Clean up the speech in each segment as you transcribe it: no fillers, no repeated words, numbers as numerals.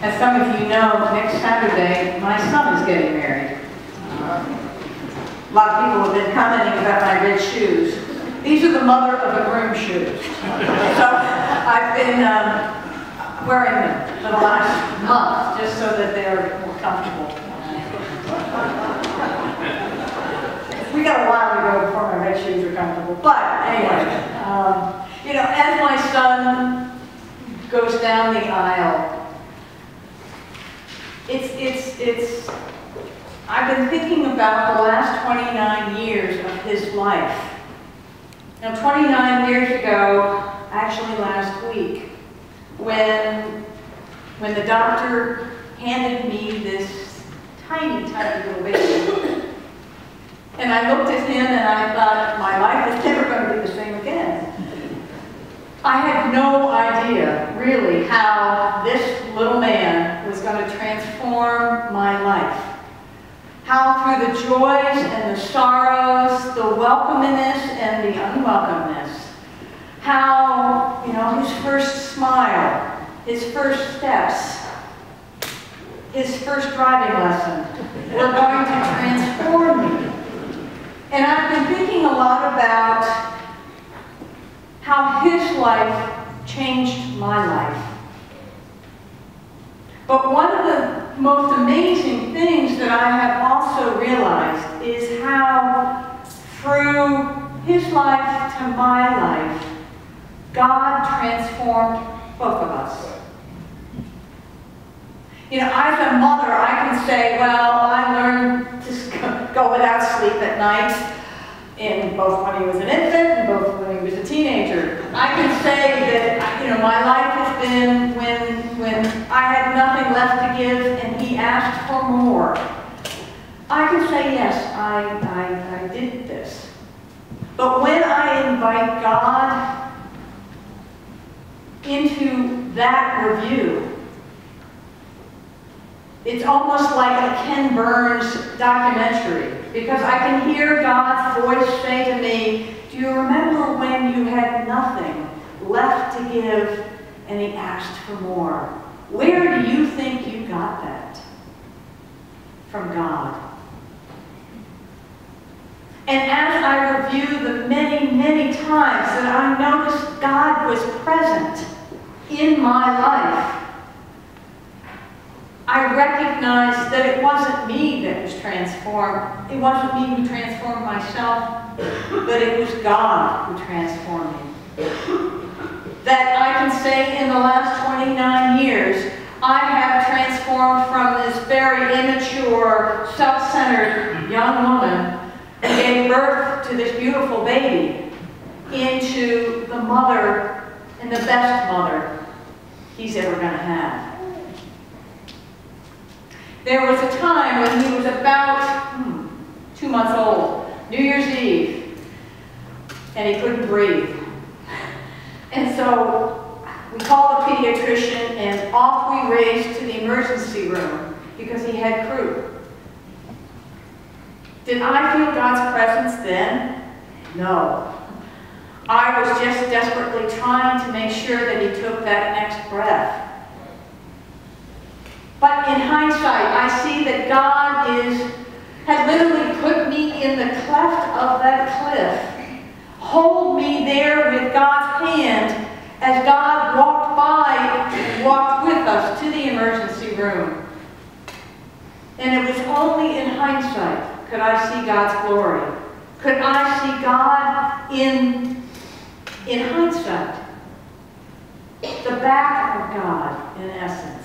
As some of you know, next Saturday, my son is getting married. A lot of people have been commenting about my red shoes. These are the mother of the groom shoes. So I've been wearing them for the last month, just so that they're more comfortable. We got a while to go before my red shoes are comfortable. But anyway, you know, as my son goes down the aisle, I've been thinking about the last 29 years of his life. Now, 29 years ago, actually last week, when the doctor handed me this tiny, tiny little baby, and I looked at him and I thought, my life is never going to be the same again. I had no idea, really, how this little man was going to transform my life. How through the joys and the sorrows, the welcomeness and the unwelcomeness, how, you know, his first smile, his first steps, his first driving lesson were going to transform me. And I've been thinking a lot about how his life changed my life. But one of the most amazing things that I have also realized is how through his life to my life, God transformed both of us. You know, as a mother, I can say, well, I learned to go without sleep at night, in both when he was an infant and both when he was a teenager. I can say that, you know, my life has been when I had nothing left to give and he asked for more. I can say, yes, I did this. But when I invite God into that review, it's almost like a Ken Burns documentary, because I can hear God's voice say to me, do you remember when you had nothing left to give and he asked for more? Where do you think you got that? From God. And as I review the many, many times that I noticed God was present in my life, I recognized that it wasn't me that was transformed. It wasn't me who transformed myself, but it was God who transformed me. That I can say in the last 29 years, I have transformed from this very immature, self-centered young woman who gave birth to this beautiful baby into the mother and the best mother he's ever going to have. There was a time when he was about 2 months old, New Year's Eve, and he couldn't breathe. And so we called a pediatrician and off we raced to the emergency room because he had croup. Did I feel God's presence then? No. I was just desperately trying to make sure that he took that next breath. But in hindsight, I see that God had literally put me in the cleft of that cliff, hold me there with God's hand as God walked by, walked with us to the emergency room. And it was only in hindsight could I see God's glory. Could I see God in hindsight, the back of God, in essence.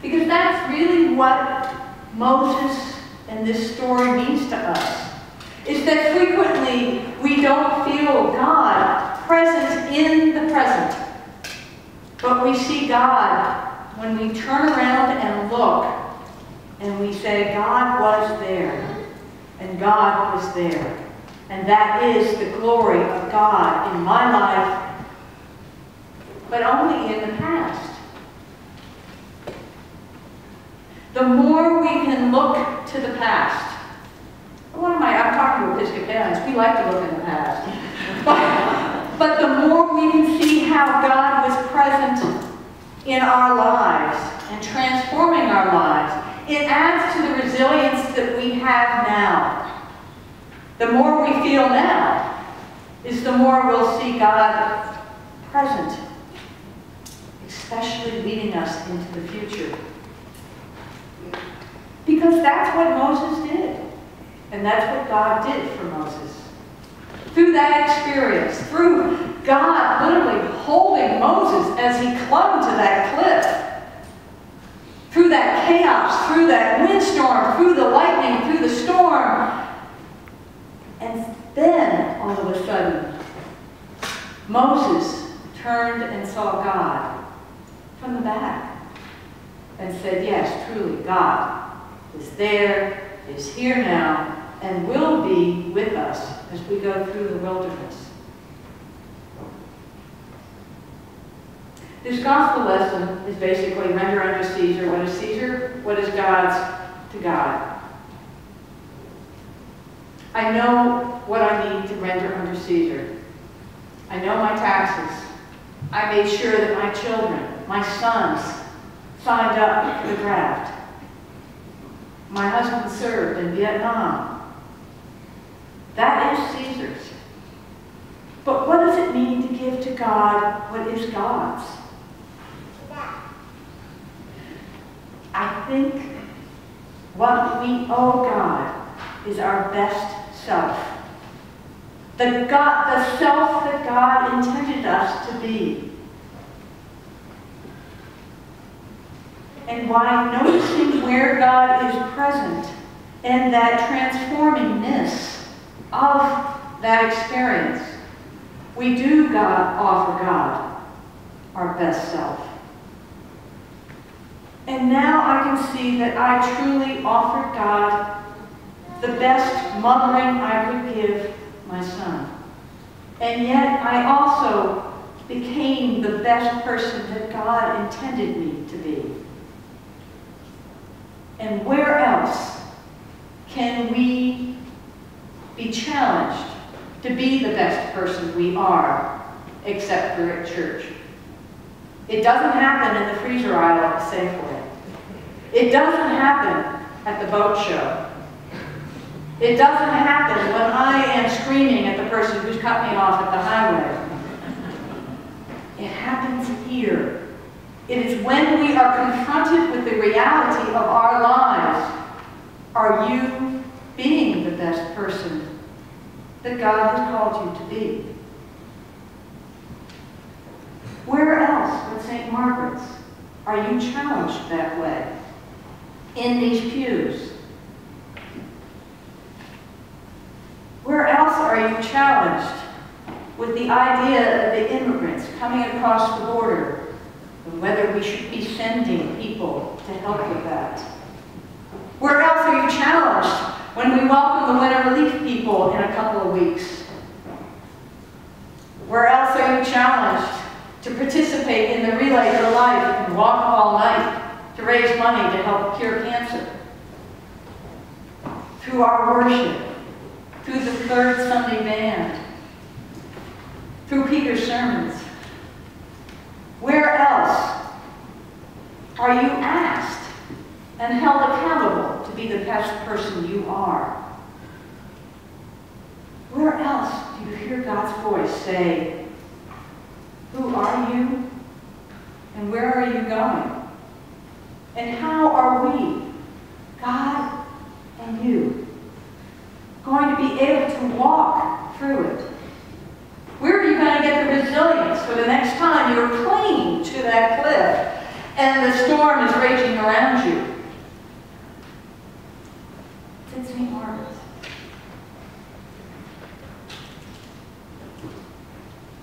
Because that's really what Moses and this story means to us. Is that frequently we don't feel God present in the present. But we see God when we turn around and look and we say, God was there and God was there. And that is the glory of God in my life, but only in the past. The more we can look to the past. I'm talking to Episcopalians, we like to look in the past. But the more we can see how God was present in our lives, our lives. It adds to the resilience that we have now. The more we feel now is the more we'll see God present, especially leading us into the future. Because that's what Moses did. And that's what God did for Moses. Through that experience, through God literally holding Moses as he clung to that cliff, through that chaos, through that windstorm, through the lightning, through the storm, and then, all of a sudden, Moses turned and saw God from the back and said, yes, truly, God is there, is here now, and will be with us as we go through the wilderness. This gospel lesson is basically render unto Caesar what is Caesar, what is God's to God. I know what I need to render unto Caesar. I know my taxes. I made sure that my children, my sons, signed up for the draft. My husband served in Vietnam. That is Caesar's. But what does it mean to give to God what is God's? I think what we owe God is our best self. The self that God intended us to be. And by noticing where God is present and that transformingness of that experience, we do offer God our best self. And now I can see that I truly offered God the best mothering I could give my son. And yet I also became the best person that God intended me to be. And where else can we be challenged to be the best person we are, except for at church? It doesn't happen in the freezer aisle at the Safeway. It doesn't happen at the boat show. It doesn't happen when I am screaming at the person who's cut me off at the highway. It happens here. It is when we are confronted with the reality of our lives. Are you being the best person that God has called you to be? Where else but St. Margaret's are you challenged that way? In these pews? Where else are you challenged with the idea of the immigrants coming across the border and whether we should be sending people to help with that? Where else are you challenged when we welcome the winter relief people in a couple of weeks? Where else are you challenged to participate in the Relay for Life and walk all night to raise money to help cure cancer? Through our worship, through the third Sunday band, through Peter's sermons. Where else are you asked and held accountable to be the best person you are? Where else do you hear God's voice say, who are you? And where are you going? And how are we, God and you, going to be able to walk through it? Where are you going to get the resilience for the next time you're clinging to that cliff and the storm is raging around you? It's St. Margaret's.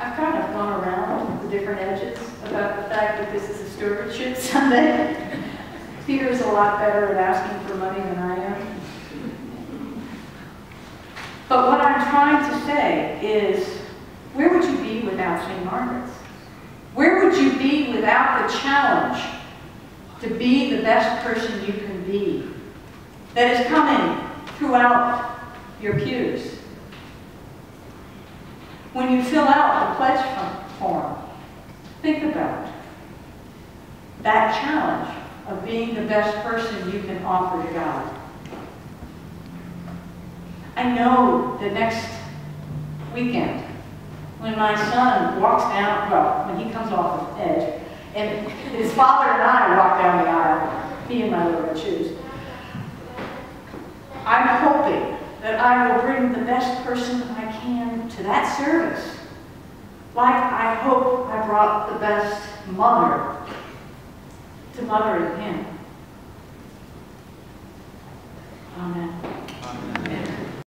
I've kind of gone around the different edges about the fact that this is a stewardship Sunday. Peter's a lot better at asking for money than I am. But what I'm trying to say is, where would you be without St. Margaret's? Where would you be without the challenge to be the best person you can be that is coming throughout your pews? When you fill out the pledge form, think about that challenge of being the best person you can offer to God. I know the next weekend, when my son walks down, well, when he comes off the edge, and his father and I walk down the aisle, he in my little red shoes, I'm hoping that I will bring the best person I can to that service. Like I hope I brought the best mother to mothering him. Amen. Amen.